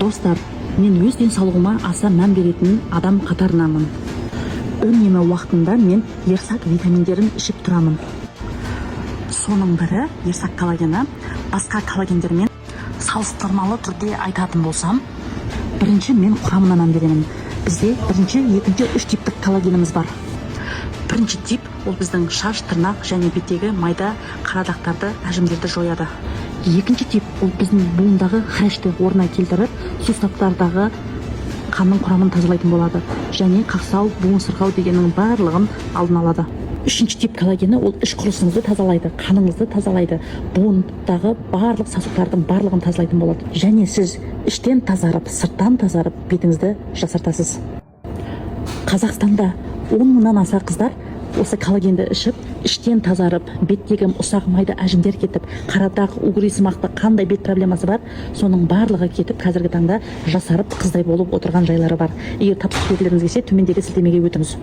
Достар, мен өз денсаулығыма аса мән беретін адам қатарынамын. Үнемі уақытында мен ерсак витаминдерін ішіп тұрамын. Соның бірі ерсак коллагені. Басқа коллагендермен салыстырмалы түрде айтатын болсам, бірінші мен құрамына мән беремін. Бізде бірінші, екінші, үш типтік коллагеніміз бар. Бірінші тип ол біздің шаш, тырнақ және беттегі майда қарадақтарды, әжімдерді жояды. Екінші тип ол біздің буындағы хряшты орнына келтіріп, суставтардағы қанның құрамын тазалайтын болады және қақсау, буын сырқау дегеннің барлығын алдын алады. Үшінші тип коллагені ол іш құрылысыңызды тазалайды, қаныңызды тазалайды, буындағы барлық сасықтардың барлығын тазалайтын болады. Және сіз іштен тазарып, сырттан тазарып, бетіңізді жасартасыз. Қазақстанда 10 мыңнан аса қыздар осы коллагенді ішіп, іштен тазарып, беттегі ұсақ майды әжімдер кетіп, қарадақ, угри сымақты қандай бет проблемасы бар, соның барлығы кетіп, қазіргі таңда жасарып, қыздай болып отырған жайлары бар. Егер тапсырыс бергілеріңіз келсе, төмендегі сілтемеге өтіңіз.